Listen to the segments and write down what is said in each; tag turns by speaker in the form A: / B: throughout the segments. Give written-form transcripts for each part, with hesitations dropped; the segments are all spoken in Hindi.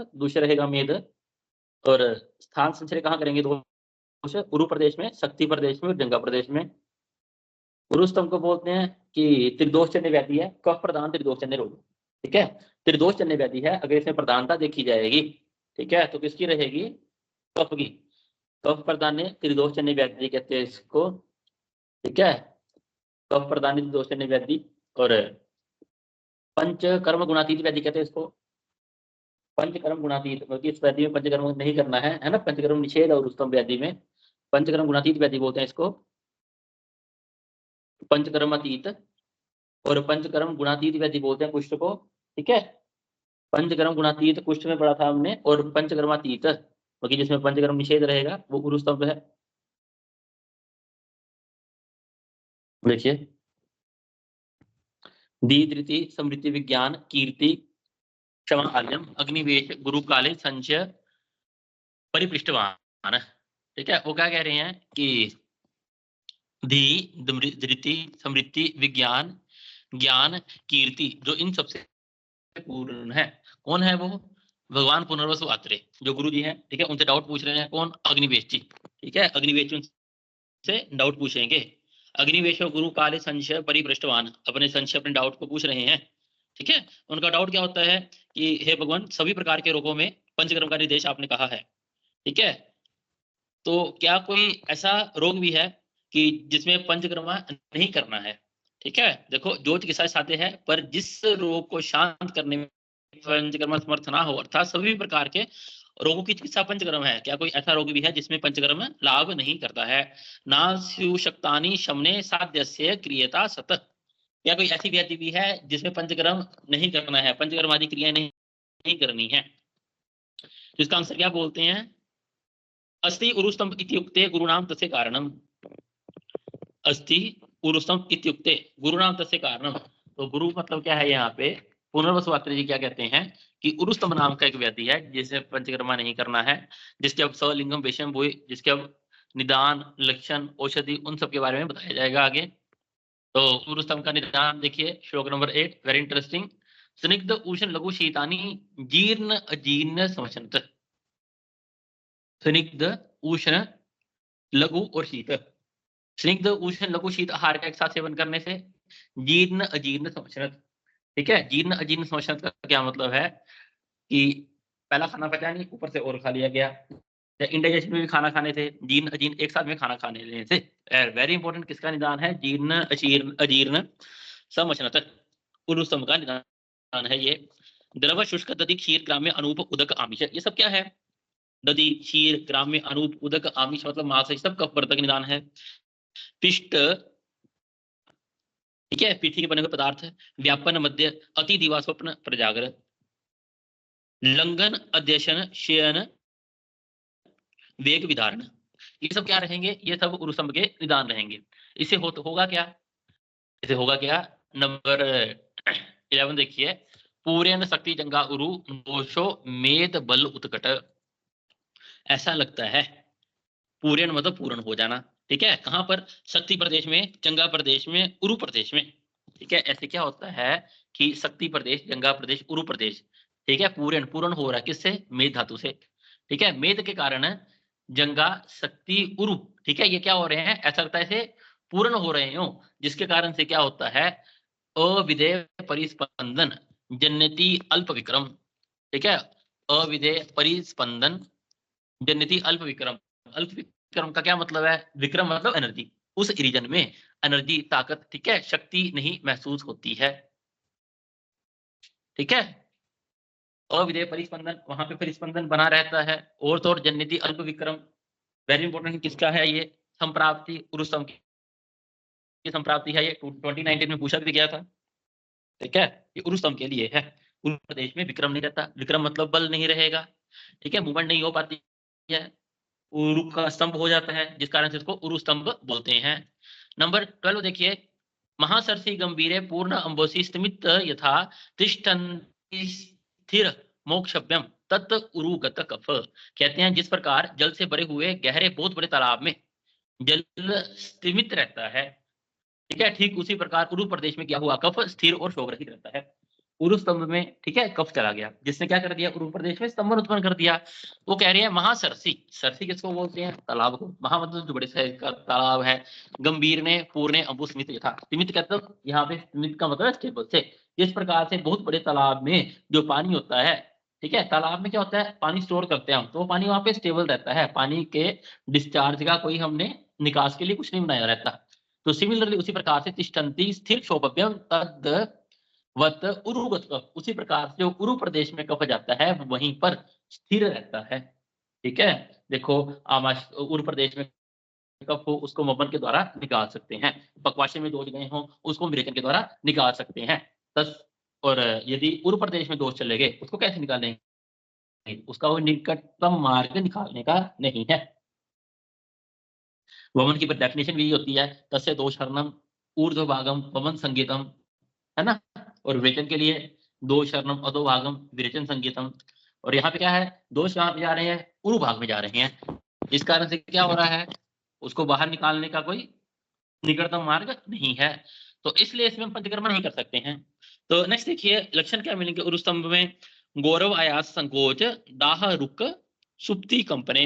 A: कफ, दूसरा रहेगा मेद। और स्थान संचय कहाँ करेंगे दोष? उरु प्रदेश में, शक्ति प्रदेश में और जंगा प्रदेश में। उरु स्तंभ को बोलते हैं कि त्रिदोषजन्य व्याधि है, कफ प्रधान त्रिदोषजन्य रोग। ठीक है, त्रिदोषजन्य व्याधि है, अगर इसमें प्रधानता देखी जाएगी, ठीक है, तो किसकी रहेगी? कफ की। कफ प्रधान त्रिदोषजन्य व्याधि कहते हैं इसको। ठीक है, कफ प्रधान त्रिदोषजन्य व्याधि। और पंचकर्म गुणातीत व्याधि कहते हैं इसको। पंचकर्म गुणातीत, क्योंकि इस व्याधि में पंचकर्म नहीं करना है ना, पंचकर्म निषेध और स्तंभ व्याधि में पंचकर्म गुणातीत व्याधि बोलते हैं इसको, पंचकर्मातीत। और पंचकर्म गुणातीत व्याधि बोलते हैं कुष्ठ को। ठीक है, पंचकर्म गुणातीत कुष्ठ में पढ़ा था हमने, और पंचकर्मातीत क्योंकि जिसमें पंचकर्म निषेध रहेगा वो उरु स्तंभ है। देखिए, दीदृति समृद्धि विज्ञान कीर्ति क्षमा आल्यम अग्निवेश गुरु काले संचय परिपृष्ठवान। ठीक है, वो क्या कह रहे हैं कि धी धृति समृद्धि विज्ञान ज्ञान कीर्ति, जो इन सबसे पूर्ण है। कौन है वो? भगवान पुनर्वसु आत्रेय जो गुरु जी हैं। ठीक है, उनसे डाउट पूछ रहे हैं। कौन? अग्निवेश जी। ठीक है, अग्निवेश से डाउट पूछेंगे। अग्निवेश गुरु काले संशय परिपृष्ठवान, अपने संशय अपने डाउट को पूछ रहे हैं। ठीक है, उनका डाउट क्या होता है कि हे भगवान, सभी प्रकार के रोगों में पंचकर्म का निर्देश आपने कहा है। ठीक है, तो क्या कोई ऐसा रोग भी है कि जिसमें पंचकर्मा नहीं करना है? ठीक है, देखो जो चिकित्सा साध्य है, पर जिस रोग को शांत करने में पंचकर्मा समर्थ ना हो, अर्थात सभी प्रकार के रोगों की चिकित्सा पंचकर्म है, क्या कोई ऐसा रोग भी है जिसमें पंचकर्म लाभ नहीं करता है? ना स्यु शक्तानि शमने साध्यस्य क्रियता सत, क्या कोई ऐसी व्याधि भी है जिसमें पंचकर्म नहीं करना है, पंचकर्म आदि क्रियाएं नहीं करनी है? तो इसका आंसर क्या बोलते हैं? अस्ति उरुस्तंभ इत्युक्ते गुरुनाम तस्य कारणम। अस्ति उरुस्तंभ इत्युक्ते गुरुनाम तस्य कारणम। तो गुरु मतलब क्या है यहाँ पे? पुनर्वसु आत्रेय जी क्या कहते हैं कि उरुस्तंभ नाम का एक व्याधि है जिसे पंचकर्मा नहीं करना है, जिसके अब सलिंगम विषम भूय, जिसके अब निदान लक्षण औषधि उन सब के बारे में बताया जाएगा आगे। तो उरुस्तंभ का निदान देखिए, श्लोक नंबर 8, वेरी इंटरेस्टिंग। स्निग्ध उष्ण लघु शीतानि जीर्ण अजीर्ण समशनत। स्निग्ध उष्ण लघु और शीत। स्निग्ध उष्ण लघु शीत आहार का एक साथ सेवन करने से जीर्ण अजीर्ण समशनत। ठीक है, जीर्ण अजीर्ण समशनत का क्या मतलब है कि पहला खाना पचा नहीं, ऊपर से और खा लिया गया, या इंडाइजेशन में भी खाना खाने से जीर्ण अजीर्ण एक साथ में खाना खाने लेने से। वेरी इंपॉर्टेंट, किसका निदान है? जीर्ण अजीर्ण समशनत, उरुस्तंभ का निदान है ये। द्रव शुष्क दधि क्षीर ग्राम्य अनूप उदक आमिष, ये सब क्या है? दधि क्षीर ग्राम्य अनूप उदक आमिष मतलब मांस, सब कफवर्धक निदान है। पिष्ट, ठीक है, पृथ्वी के बने हुए पदार्थ, व्यापन मध्य अति दिवा स्वप्न प्रजागर, लंघन अध्यशन शयन वेग विधारण, ये सब क्या रहेंगे? ये सब उरुस्तंभ के निदान रहेंगे। इससे होगा क्या? इसे होगा क्या? नंबर 11 देखिए, पूरेन शक्ति जंगा उरु दोषो मेद बल उत्कट। ऐसा लगता है, पूरेन मतलब पूर्ण हो जाना। ठीक है, कहां पर? शक्ति प्रदेश में, जंगा प्रदेश में, उरु प्रदेश में। ठीक है, ऐसे क्या होता है कि शक्ति प्रदेश, जंगा प्रदेश, उरु प्रदेश, ठीक है, पूर्ण पूर्ण हो रहा है किससे? मेद धातु से। ठीक है, मेद के कारण जंगा शक्ति उरु, ठीक है, ये क्या हो रहे हैं? ऐसा लगता है ऐसे पूर्ण हो रहे हो, जिसके कारण से क्या होता है? अविधेय परिस्पंदन जन्नति अल्प विक्रम। ठीक है, अविधेय परिस्पंदन जन्नति अल्प विक्रम। अल्प विक्रम का क्या मतलब है? विक्रम मतलब एनर्जी, उस रीजन में एनर्जी ताकत, ठीक है, शक्ति नहीं महसूस होती है। ठीक है, अविधेय परिस्पंदन, वहां पे परिस्पंदन बना रहता है। और तो और जन्नति अल्प विक्रम, वेरी इंपॉर्टेंट, किसका है ये? संप्राप्ति, उरुस्तंभ की संप्राप्ति है ये, 2019 में पूछा भी गया था। ठीक है, ये उरुस्तंभ के लिए है। उरु प्रदेश में विक्रम नहीं रहता, विक्रम मतलब बल नहीं रहेगा। ठीक है, मूवमेंट नहीं हो पाती है, उरु का स्तंभ हो जाता है, जिस कारण से इसको उरु स्तंभ बोलते हैं। नंबर 12 देखिए, महासरसी गंभीरे पूर्ण अंबोसी स्तिमित यथा तिष्ठन्ति स्थिर मोक्षभ्यम तत् उरुगत कफ। कहते हैं जिस प्रकार जल से भरे हुए गहरे बहुत बड़े तालाब में जल स्तिमित रहता है, ठीक है, ठीक उसी प्रकार उरु प्रदेश में क्या हुआ? कफ स्थिर और शोभ रहित रहता है। उरुस्तंभ में, ठीक है, कफ चला गया, जिसने क्या कर दिया, उरु प्रदेश में स्तंभन उत्पन्न कर दिया। वो कह रही है महासरसी, सरसी किसको बोलते हैं, तालाब को, महा मतलब जो बड़े साइज का तालाब है, गंभीर ने, पूर्णे, अंबु, स्मित यथा, स्मित कहते हैं यहाँ पे, स्मित का मतलब स्टेबल से, इस प्रकार से बहुत बड़े तालाब में जो पानी होता है, ठीक है, तालाब में क्या होता है, पानी स्टोर करते हैं हम, तो वो पानी वहां पे स्टेबल रहता है, पानी के डिस्चार्ज का कोई हमने निकास के लिए कुछ नहीं बनाया रहता। तो सिमिलरली उसी प्रकार से तिष्ठन्ति स्थिर क्षोभव्यम तद्वत् उरुगत कफ, उसी प्रकार से जो उरु प्रदेश में कफ जाता है वो वहीं पर स्थिर रहता है, ठीक है। देखो आमाश उरु प्रदेश में कफ हो उसको ममन के द्वारा निकाल सकते हैं, पक्वाशय में दोष गए हो उसको विरेचन के द्वारा निकाल सकते हैं। तस और यदि उरु प्रदेश में दोष चले गए उसको कैसे निकालेंगे, उसका वो निकटतम मार्ग निकालने का नहीं है। वमन की डेफिनेशन भी होती है, तस्य दोषहरणम ऊर्ध्वभागम वमन संगीतम, है ना, और विरेचन के लिए दोषहरणम अधोभागम विरेचन संगीतम, और यहाँ पे क्या है, दोष कहाँ पे जा रहे हैं, उरु भाग में जा रहे हैं, इस कारण से क्या हो रहा है, उसको बाहर निकालने का कोई निकटतम मार्ग नहीं है, तो इसलिए इसमें हम पंचकर्म नहीं कर सकते हैं। तो नेक्स्ट देखिए लक्षण क्या मिलेंगे उरुस्तंभ में, गौरव आयास संकोच दाह रुक सुप्ति कंपने,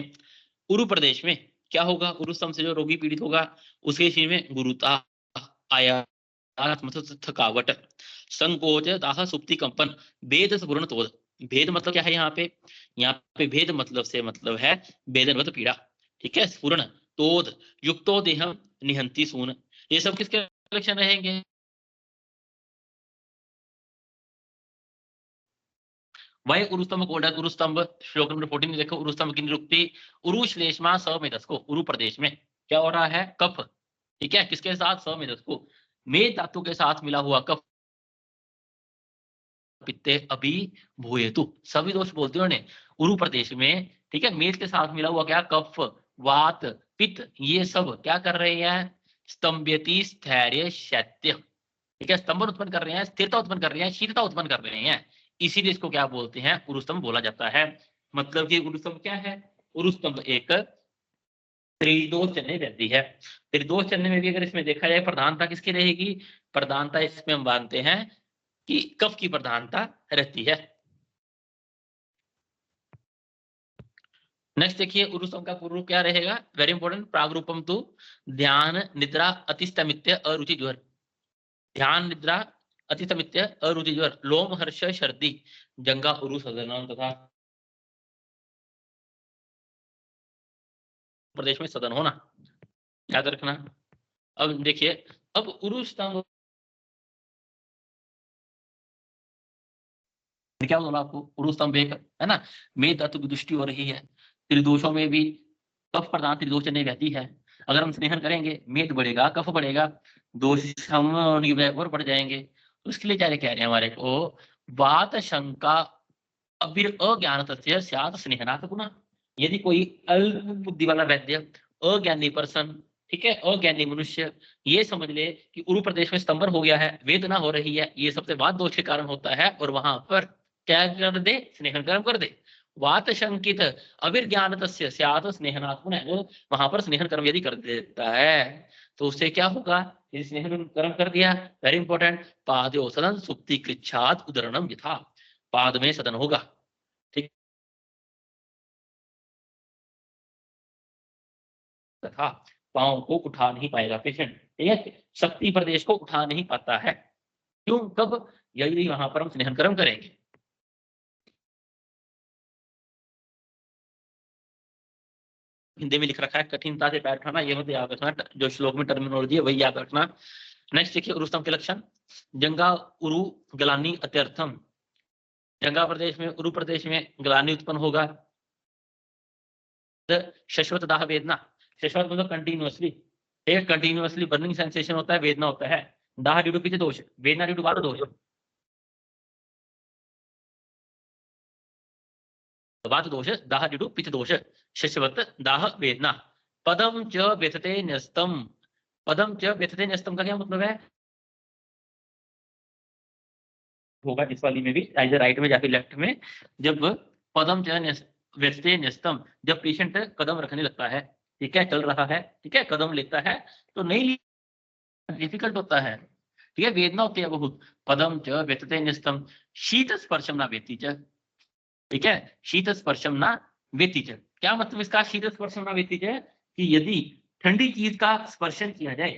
A: उरु प्रदेश में क्या होगा, उरुस्तंभ से जो रोगी पीड़ित होगा उसके शरीर में गुरुता, आयास मतलब थकावट, संकोच दाह सुप्ति कंपन, भेद स्फुरण तोद, भेद मतलब क्या है यहाँ पे भेद मतलब है वेदनवत पीड़ा, ठीक है, स्फुरण तोद युक्तो देहम निहंती सून, ये सब किसके लक्षण रहेंगे, वही उरुस्तंभ कोड है, उरुस्तंभ श्लोक नंबर 14 देखो, उरुस्तंभ की निरुक्ति, उरु श्लेष्मा समेदस को, उरु प्रदेश में क्या हो रहा है, कफ, ठीक है, किसके साथ, समेदस को, मेद धातु के साथ मिला हुआ कफ, पित्ते अभी भूयेतु, सभी दोष बोलते हैं उन्हें उरु प्रदेश में, ठीक है, मेद के साथ मिला हुआ क्या, कफ वात पित्त, ये सब क्या कर रहे हैं, स्तंभयति स्थैर्य शैत्य, ठीक है, स्तंभन उत्पन्न कर रहे हैं, स्थिरता उत्पन्न कर रहे हैं, शीतलता उत्पन्न कर रहे हैं, इसीलिए इसको क्या बोलते हैं, उरुस्तंभ बोला जाता है। मतलब कि उरुस्तंभ क्या है, उरुस्तंभ एक त्रिदोष चलने रहती है, त्रिदोष चलने में भी अगर इसमें देखा जाए प्रधानता किसकी रहेगी, प्रधानता इसमें हम मानते हैं कि कफ की प्रधानता रहती है। नेक्स्ट देखिए उरुस्तंभ का पूर्व क्या रहेगा, वेरी इंपॉर्टेंट, प्रागरूपम तो ध्यान निद्रा अतिस्तमित्य अरुचि ज्वर, ध्यान निद्रा अतितमित्य अरुचि ज्वर, लोम हर्ष सर्दी जंगा उरु सदनम, तथा प्रदेश में सदन होना, याद रखना। अब देखिए अब उरु स्तंभ क्या बोला आपको, उरु स्तंभ एक है ना, मेद धातु की दृष्टि हो रही है, त्रिदोषों में भी कफ प्रधान त्रिदोष चलने रहती है, अगर हम स्नेहन करेंगे मेद बढ़ेगा कफ बढ़ेगा, दोष हम और बढ़ जाएंगे, तो उसके लिए क्या कह रहे हैं हमारे को, वात शंका अभिर अज्ञान स्यात् स्नेहनात् पुनः, यदि कोई अल्प बुद्धि वाला वैद्य, अज्ञानी पर्सन, ठीक है, अज्ञानी मनुष्य ये समझ ले कि उरु प्रदेश में स्तंभन हो गया है, वेदना हो रही है, ये सबसे वात दोष के कारण होता है, और वहां पर क्या कर दे, स्नेहन कर्म कर दे, वात शंकित अभिज्ञान स्यात् स्नेहनात् पुनः, वो वहां पर स्नेहन कर्म यदि कर देता है तो उससे क्या होगा, यदि स्नेहन कर्म कर दिया, वेरी इंपॉर्टेंट, पादो सदन सुप्ति कृच्छात् उदरणम यथा, पाद में सदन होगा, ठीक, तथा पांव को उठा नहीं पाएगा पेशेंट, ठीक है, शक्ति प्रदेश को उठा नहीं पाता है, क्यों, कब, यदि वहां पर हम स्नेहन कर्म करेंगे। हिंदी में लिख रखा है कठिनता से पैर उठाना, ये मत याद रखना, जो श्लोक में टर्मिनोलॉजी है वही याद रखना। नेक्स्ट देखिए उरुस्तंभ के लक्षण, जंगा उरु गलानी अत्यर्थम, जंगा प्रदेश में उरु प्रदेश में गलानी उत्पन्न होगा, शश्वत दाह वेदना, शश्वत मतलब कंटिन्यूअसली, एक कंटिन्यूअसली बर्निंग सेंसेशन होता है, वेदना होता है, दाह ड्यू टू पित्त दोष, वेदना ड्यू टू वात दोष, वात दोष दाह ड्यू टू पित्त दोष, शश्वत दाह वेदना, पदम च व्यथते न्यस्तम, पदम च व्यथते न्यस्तम का क्या मतलब है, होगा इस वाली में भी, आइदर राइट में या फिर लेफ्ट में, जब पदम च व्यथते न्यस्तम, जब पेशेंट कदम रखने लगता है, ठीक है, चल रहा है, ठीक है, कदम लेता है तो नहीं डिफिकल्ट होता है, ठीक है, वेदना होती है बहुत। पदम च व्यथते न्यस्तम शीत स्पर्शम ना वेति च। ठीक है, शीत स्पर्शम ना वेति च, क्या मतलब इसका शीत स्पर्शम ना वेति च, कि यदि ठंडी चीज का स्पर्शन किया जाए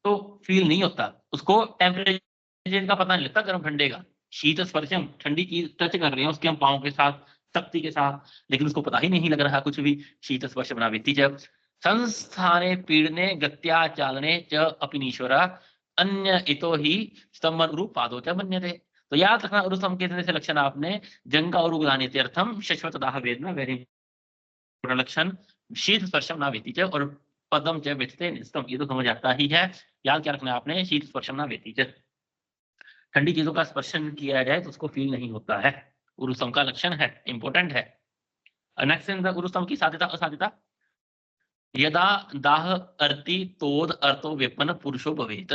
A: तो फील नहीं होता, उसको टेम्परेचर का पता नहीं लगता गर्म ठंडे का। शीत स्पर्शम, ठंडी चीज टच कर रहे हैं उसके हम पाँव के साथ शक्ति के साथ, लेकिन उसको पता ही नहीं लग रहा कुछ भी। शीत स्पर्शम ना वेति च संस्थाने पीड़ने गत्या चालने च अपनीश्वरा अन्य इतो ही स्तंभन रूप पादो च मन्यते। तो याद रखना उरुस संकेतन से लक्षण आपने जंग और उगलानी अर्थम शश्वत दाह वेदना वेरी लक्षण शीत स्पर्शम ना वेति च और पदम च व्यथते निस्तम, ये तो समझ आता ही है। याद क्या रखना आपने, शीत स्पर्शम ना वेति च, ठंडी चीजों का स्पर्शन किया जाए तो उसको फील नहीं होता है, उरुसम का लक्षण है, इंपॉर्टेंट है। नेक्स्ट उरुसम की साध्यता असाध्यता, यदा दाह अर्ति तोद अर्थो वेपन पुरुषो भवेत।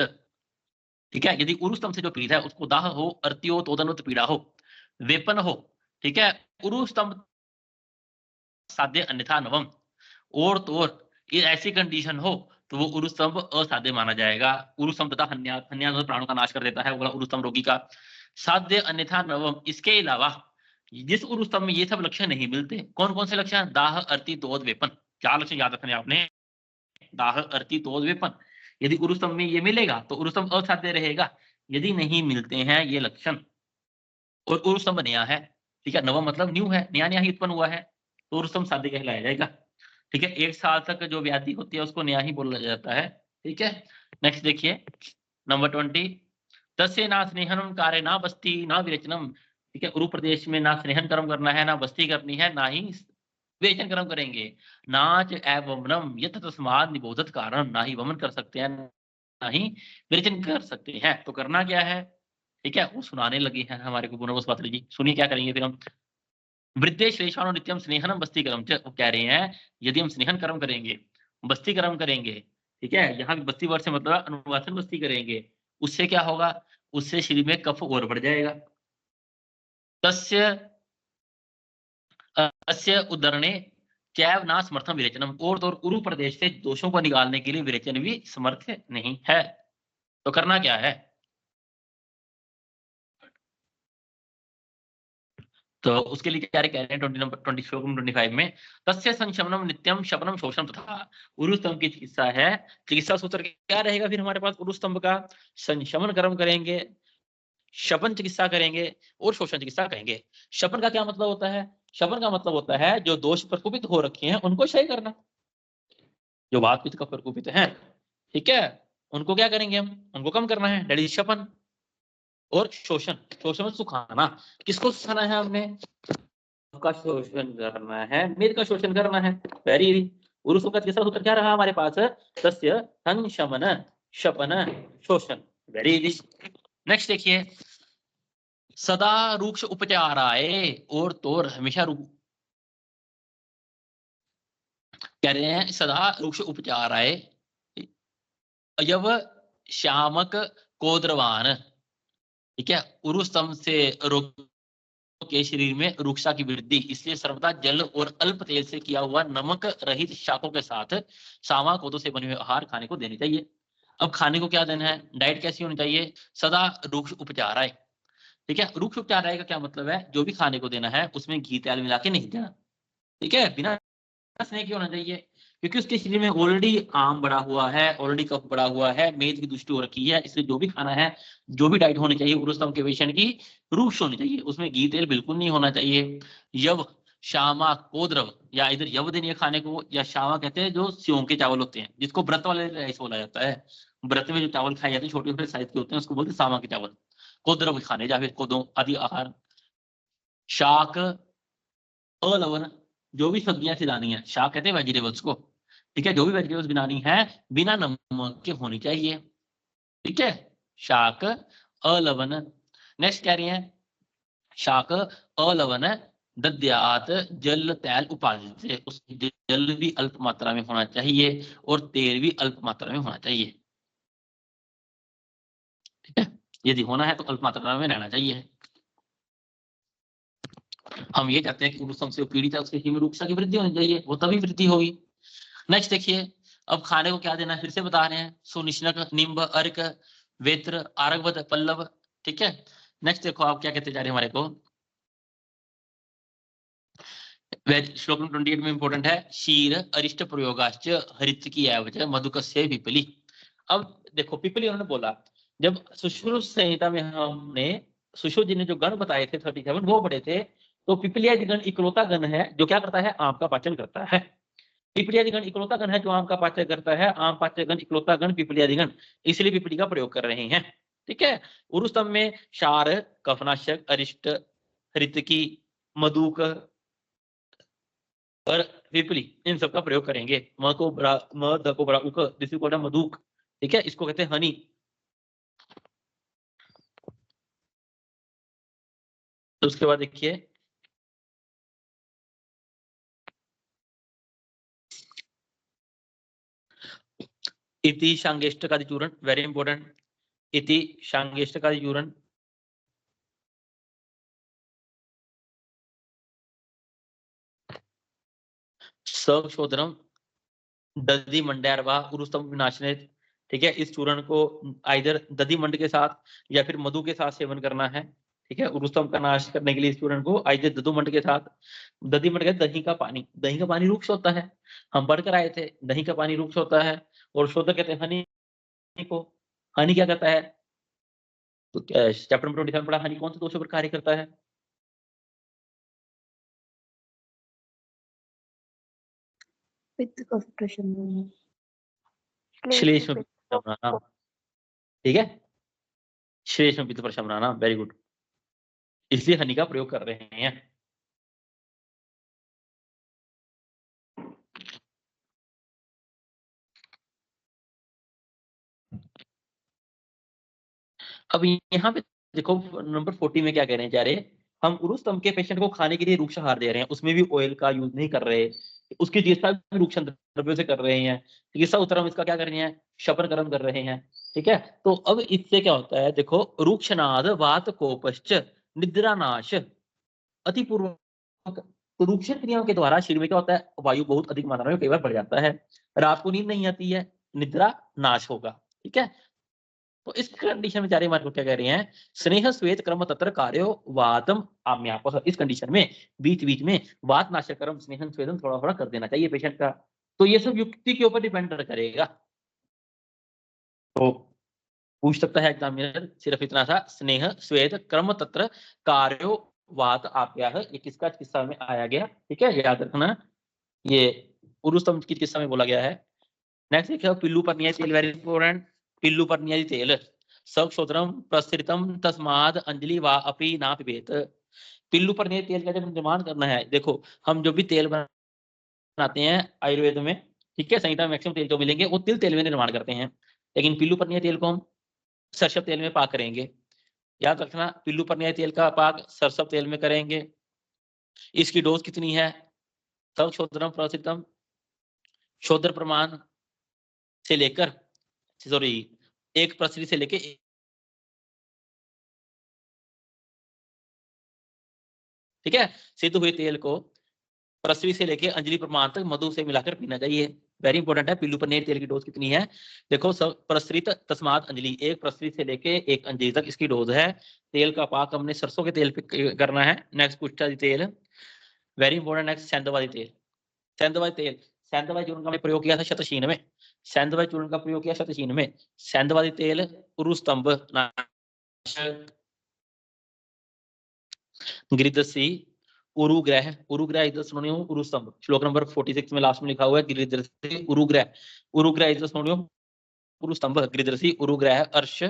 A: ठीक है, यदि उरुस्तम से जो पीड़ित है उसको दाह हो, अर्ति हो, तोदन पीड़ा हो, वेपन हो, ठीक है, उरुस्तम साध्य अन्यथा नवम, और तो और ये ऐसी कंडीशन हो तो वो उरुस्तंभ असाध्य माना जाएगा। उरुस्तंभ तथा हन्यास प्राणों का नाश कर देता है, वो उरुस्तंभ रोगी का साध्य अन्यथा नवम। इसके अलावा जिस उरुस्तंभ में ये सब लक्षण नहीं मिलते, कौन कौन से लक्षण, दाह अर्ति तोद वेपन, चार लक्षण याद रखने आपने, दाह अर्ति तोद वेपन। यदि उरुस्तंभ में ये मिलेगा तो उरुस्तंभ असाध्य रहेगा, यदि नहीं मिलते हैं ये लक्षण और उरुस्तंभ नया है, ठीक है, नवम मतलब न्यू है, नया नया ही उत्पन्न हुआ है, तो उरुस्तंभ साध्य कहलाया जाएगा। ठीक है, 1 साल तक जो व्याधि होती है उसको नया ही बोला जाता है। ठीक है, नेक्स्ट देखिए नंबर 20, तस्य ना स्नेहनम कार्य ना बस्ती ना विरेचनम। ठीक है, उरु प्रदेश में ना स्नेहन कर्म करना है, ना बस्ती करनी है, ना ही विरेचन कर्म करेंगे। नाच एवं यथ तस्माद निबोधत कारण, ना ही वमन कर सकते हैं ना ही विरेचन कर सकते हैं, तो करना क्या है। ठीक है, वो सुनाने लगी है हमारे को पुनर्वस पात्र जी, सुनिए क्या करेंगे फिर हम। वृद्धे श्रेष्ठानो नित्यम स्नेहनम बस्ती कर्म च, वो कह रहे हैं यदि हम स्नेहन कर्म करेंगे, बस्ती कर्म करेंगे, ठीक है, यहाँ भी बस्ती वर्ष से मतलब अनुवासन बस्ती करेंगे, उससे क्या होगा, उससे शरीर में कफ और बढ़ जाएगा। तस्य अस्य उदरणे चैव ना समर्थन विरेचनम, और तो और उरु प्रदेश से दोषों को निकालने के लिए विरेचन भी समर्थ नहीं है, तो करना क्या है। तो उसके लिए क्या कह रहे हैं 20 नंबर 25 में, तस्य संशमनम नित्यम शपनम शोषण तथा, उरुस्तंभ की चिकित्सा है, चिकित्सा सूत्र क्या रहेगा फिर हमारे पास उरुस्तंभ का, संशमन कर्म करेंगे, शपन चिकित्सा करेंगे और शोषण चिकित्सा करेंगे। शपन का क्या मतलब होता है, शपन का मतलब होता है जो दोष प्रकोपित हो रखे हैं उनको क्षय करना, जो वात पित्त का प्रकोपित है, ठीक है, उनको क्या करेंगे हम, उनको कम करना है, दैट इज शपन। और शोषण, शोषण में सुखाना, किसको सुखाना है हमने, का शोषण करना है, मेद का शोषण करना है, वेरी उरुसु का तीसरा सूत्र क्या रहा हमारे पास, तस्य संशमन शपन शोषण, वेरी इजी। नेक्स्ट देखिए, सदा रूक्ष उपचाराय, और तो हमेशा कह रहे हैं सदा रूक्ष उपचाराय अयव श्यामक कोद्रवान। ठीक है, उरुस्तंभ से रोग के शरीर में रुक्षा की वृद्धि, इसलिए सर्वदा जल और अल्प तेल से किया हुआ नमक रहित शाकों के साथ सावा कोदों से बने हुए आहार खाने को देने चाहिए। अब खाने को क्या देना है, डाइट कैसी होनी चाहिए, सदा रूक्ष उपचार आए। ठीक है, रूक्ष उपचार आए का क्या मतलब है, जो भी खाने को देना है उसमें घी तेल मिला के नहीं देना, ठीक है, बिना स्नेह की होना चाहिए, क्योंकि उसके शरीर में ऑलरेडी आम बढ़ा हुआ है, ऑलरेडी कफ बढ़ा हुआ है, मेद की दुष्टि हो रखी है, इसलिए जो भी खाना है, जो भी डाइट होनी चाहिए उरुस्तंभ के पेशेंट की रूक्ष होनी चाहिए, उसमें घी तेल बिल्कुल नहीं होना चाहिए। यव श्यामा कोद्रव, या इधर यव देनी है खाने को, या श्यामा कहते हैं जो सेव के चावल होते हैं, जिसको व्रत वाले राइस बोला जाता है, व्रत में जो चावल खाए जाते हैं छोटे छोटे साइज के होते हैं उसको बोलते हैं सामा के चावल, कोद्रव खाने या फिर कोदो आदि आहार। शाक अलवन, जो भी सब्जियां खिलानी है, शाक कहते हैं वेजिटेबल्स को, ठीक है, जो भी वेजिटेबल्स बनानी है बिना नमक के होनी चाहिए, ठीक है, शाक अलवन। नेक्स्ट कह रही है शाक अलवन दद्यात जल तेल उपादेय से, उस जल भी अल्प मात्रा में होना चाहिए और तेल भी अल्प मात्रा में होना चाहिए, ठीक है, यदि होना है तो अल्प मात्रा में रहना चाहिए। हम ये चाहते हैं कि उरुस्तंभ से पीड़ित है उसके हिम रूक्षा की वृद्धि होनी चाहिए, वो तभी वृद्धि होगी। नेक्स्ट देखिए, अब खाने को क्या देना है फिर से बता रहे हैं, सुनिश्नक निम्ब अर्क वेत्र, आरगवद, पल्लव। ठीक है, नेक्स्ट देखो आप क्या कहते जा रहे हैं हमारे को, श्लोक नंबर 28 में इंपॉर्टेंट है, शीर अरिष्ट प्रयोगाश्च हरित की एवज मधुकस्य पिपली। अब देखो पिपली उन्होंने बोला, जब सुश्रुत संहिता में हमने सुश्रुत जी ने जो गण बताए थे 37 वो पढ़े थे, तो पिपलियादि गण इकलौता गण है जो क्या करता है, आम का पाचन करता है। पिपलियादि गण इकलौता गण है जो आम का पाचन करता है, आम पाचन गण इकलौता गण पिपलियादि गण, इसलिए पिपली का प्रयोग कर रहे हैं। ठीक है, उरुस्तम में क्षार, कफनाशक, अरिष्ट, हरितकी, मधुक और पिपली, इन सब का प्रयोग करेंगे। म को बड़ा म, द को बड़ा उक, दिस इज कॉल्ड मधुक। ठीक है, इसको कहते हैं हनी। तो उसके बाद देखिए इति शांगेष्टकादि चूर्ण, वेरी इंपॉर्टेंट, इति शांगेष्टकादि चूर्ण। सक्षोदरम दधि मंडयार्वा उरुस्तम विनाशने। ठीक है, इस चूर्ण को आइदर दधि मंड के साथ या फिर मधु के साथ सेवन करना है। ठीक है, उरुस्तम का नाश करने के लिए इस चूर्ण को आइदर दधु मंड के साथ, दधि मंड के दही का पानी, दही का पानी रुक्ष होता है, हम पढ़कर आए थे दही का पानी रुक्ष होता है, और शुद्ध कहते हैं हनी को। हनी क्या करता है, तो चैप्टर नंबर 27 पढ़ा, हनी कौन से दोषों पर कार्य करता है,
B: पित्त कफ प्रशमन,
A: श्लेष्म पित्त प्रशमनानाम। ठीक है, श्लेष्म पित्त प्रशमनानाम, वेरी गुड, इसलिए हनी का प्रयोग कर रहे हैं। अब यहाँ पे देखो नंबर 40 में क्या कह रहे हैं जा रहे, हम उरुस्तम के पेशेंट को खाने के लिए रूक्ष आहार दे रहे हैं, उसमें भी ऑयल का यूज नहीं कर रहे, उसकी चिकित्सा भी रूक्ष द्रव्यों से कर रहे हैं, चिकित्सा उत्तर हम इसका क्या कर रहे हैं, शपन कर्म कर रहे हैं। ठीक है, तो अब इससे क्या होता है, देखो रूक्षनाद वात कोपश्च निद्रा नाश अतिपूर्वक, तो रूक्ष क्रियाओं के द्वारा शरीर में क्या होता है, वायु बहुत अधिक मात्रा में कई बार बढ़ जाता है, रात को नींद नहीं आती है, निद्रा नाश होगा। ठीक है, तो इस कंडीशन में जारी मार्ग क्या कह रहे हैं, स्नेह श्वेत कर्म तत्र कार्यो वातम आम्याप, इस कंडीशन में बीच बीच में वात नाशक कर्म स्नेहन स्वेदन थोड़ा थोड़ा कर देना चाहिए पेशेंट का। तो ये सब युक्ति के ऊपर डिपेंड करेगा। तो पूछ सकता है एग्जामिनर सिर्फ इतना सा, स्नेह श्वेत कर्म तत्र कार्यो वात आप्याह, ये किसका किस्सा में आया गया। ठीक है, याद रखना, ये उरुस्तम की किस्सा में बोला गया है। नेक्स्ट देखिए पिल्लू पर न्याय तेल, वेरी इंपॉर्टेंट, पिल्लू पर न्याय तेल सक्षोत्रम प्रसृतम तस्माद अंजलि वा अपि ना पिबेत। पिल्लू पर न्याय तेल का जब निर्माण करना है, देखो हम जो भी तेल बनाते हैं आयुर्वेद में, ठीक है, संहिता में मैक्सिमम तेल जो मिलेंगे वो तिल तेल में निर्माण करते हैं, लेकिन पिल्लू पर न्याय तेल को हम सरसों तेल में पाक करेंगे। याद रखना, पिल्लू पर न्याय तेल का पाक सरसों तेल में करेंगे। इसकी डोज कितनी है, सक्षोत्रम प्रसृतम शोधर प्रमाण से लेकर, सॉरी एक प्रसरी से लेके, ठीक है, सिद्ध हुए तेल को प्रसवी से लेके अंजलि प्रमाण तक मधु से मिलाकर पीना चाहिए। वेरी इंपॉर्टेंट है, पिल्लू पनीर तेल की डोज कितनी है, देखो प्रसरित तस्मात अंजलि, एक प्रसरी से लेके एक अंजलि तक इसकी डोज है। तेल का पाक हमने सरसों के तेल पे करना है। नेक्स्ट कुष्ठादि तेल, वेरी इंपॉर्टेंट। नेक्स्ट सेंधवादी तेल, सेंधवादी तेल, सेंधवादी चूर्ण का प्रयोग किया था शतशीन में, सेंधवादी चूर्ण का प्रयोग किया शतशीन में। सेंधवादी तेल उरुस्तंभ नाशक, गिरिदसी उरुग्रह, उरुग्रह इज द सिनोनिम ऑफ उरुस्तंभ, श्लोक नंबर 46 में लास्ट में लिखा हुआ है गिरिदसी उरुग्रह, उरुग्रह इज द सिनोनिम ऑफ उरुस्तंभ, गिरिदसी उरुग्रह अर्श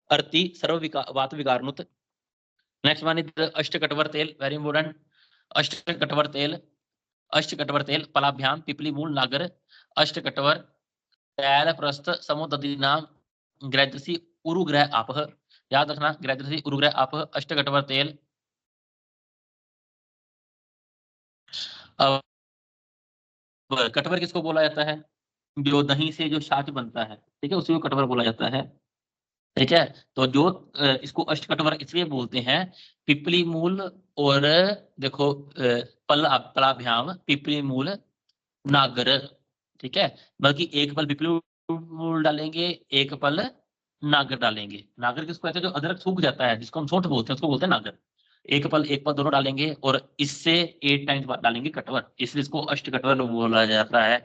A: अर्ति सर्व वात विकारनुत। नेक्स्ट वन इज अष्टकटवर तेल, वेरी इंपॉर्टेंट, अष्टकटवर तेल, अष्टकटवर तेल पलाभ्याम पिपली मूल नागर अष्टकटवर तैल प्रस्थ समुदीनाम ग्रैदसी उरुग्रह आपह। याद रखना, ग्रैदसी उरुग्रह आपह अष्टकटवर तेल। कटवर किसको बोला जाता है, जो दही से जो छाछ बनता है, ठीक है, उसी को कटवर बोला जाता है। ठीक है, तो जो इसको अष्टकटवर इसलिए बोलते हैं, पिपली मूल और देखो पलाभ्याम पिपली मूल नागर। ठीक है, बल्कि एक पल पिपली मूल डालेंगे, एक पल नागर डालेंगे। नागर किसको कहते हैं? जो अदरक सूख जाता है, जिसको हम सोंठ बोलते हैं, उसको बोलते हैं नागर। एक पल दोनों डालेंगे और इससे 8 टाइम्स बाद डालेंगे कटवर, इसलिए इसको अष्टकटवर बोला जाता है।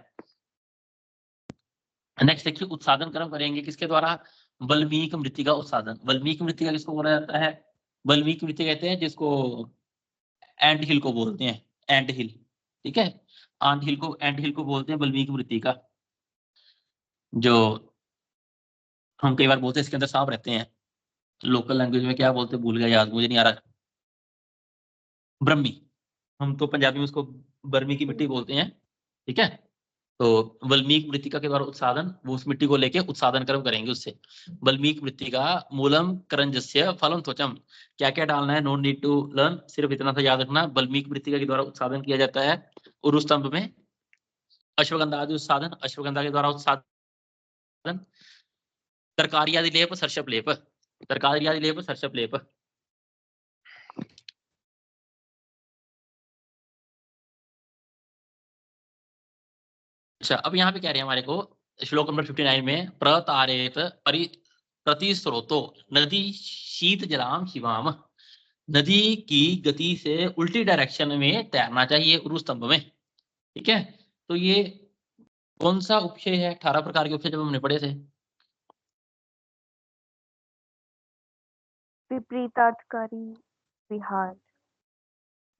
A: नेक्स्ट देखिए, उत्सादन कर्म करेंगे किसके द्वारा? वल्मीक मृत्तिका उत्सादन। वल्मीक मृत्तिका किसको बोला जाता है? वल्मीक मृत्तिका कहते हैं जिसको एंट हिल को बोलते हैं, एंट हिल, ठीक है, एंट हिल को बोलते हैं वल्मीक मृत्तिका। जो हम कई बार बोलते हैं इसके अंदर सांप रहते हैं, लोकल लैंग्वेज में क्या बोलते हैं भूल गया, याद मुझे नहीं आ रहा। ब्रह्मी, हम तो पंजाबी में उसको बर्मी की मिट्टी बोलते हैं, ठीक है। तो वल्मीक मृत्तिका के द्वारा उत्सादन, वो उस मिट्टी को लेके उत्सादन कर्म करेंगे उससे। वल्मीक मृत्तिका मूलम करंजस्य फलम त्वचम। क्या क्या डालना है? नो नीड टू लर्न, सिर्फ इतना सा याद रखना। वल्मीक मृत्तिका के द्वारा उत्सादन किया जाता है उरु स्तंभ में। अश्वगंधा आदि उत्सादन, अश्वगंधा के द्वारा उत्सादन। तरकारी आदि लेप, सर्षप लेप, तरकारी आदि लेप, सर्षप लेप। अच्छा, अब यहाँ पे कह रहे हैं हमारे को श्लोक नंबर 59 में, प्रतारेत प्रतिस्रोतो नदी शीत जलाम शिवाम। नदी की गति से उल्टी डायरेक्शन में तैरना चाहिए उरु स्तंभ में, ठीक है। तो ये कौन सा उपशय है? 18 प्रकार के उपशय जब हमने पढ़े थे।
B: विपरीतार्थकारी विहार।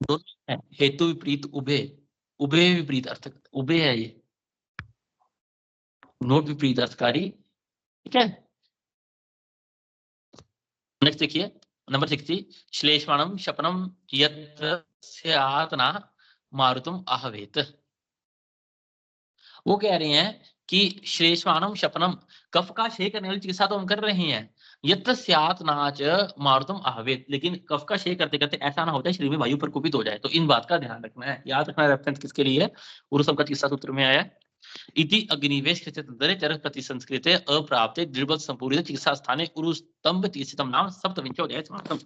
A: दोनों है, हेतु विपरीत उभय, उभय विपरीत अर्थ, उभय है ये, नोट विपरीत अर्थकारी, ठीक है। नेक्स्ट देखिए नंबर 60, श्लेषमाणम शपनम यत्स्यात्ना मारुतम आहवेत। वो कह रहे हैं कि श्लेषमाणम शपनम, कफ का क्षय करने वाली चिकित्सा तो हम कर रहे हैं, यत्स्यात नाच मारुतम आहवेत, लेकिन कफ का क्षय करते करते ऐसा ना हो जाए शरीर में वायु प्रकोपित हो जाए, तो इन बात का ध्यान रखना है, याद रखना है। रेफरेंस किसके लिए है? उरु स्तंभ का चिकित्सा सूत्र में आया। इति अग्निवेश कृते चर प्रति संस्कृते अप्राप्ते दृढ़ संपूरित चिकित्सा स्थाने उरु स्तंभ चिकित्सितम नाम सप्तविंशोऽध्यायः समाप्तम्।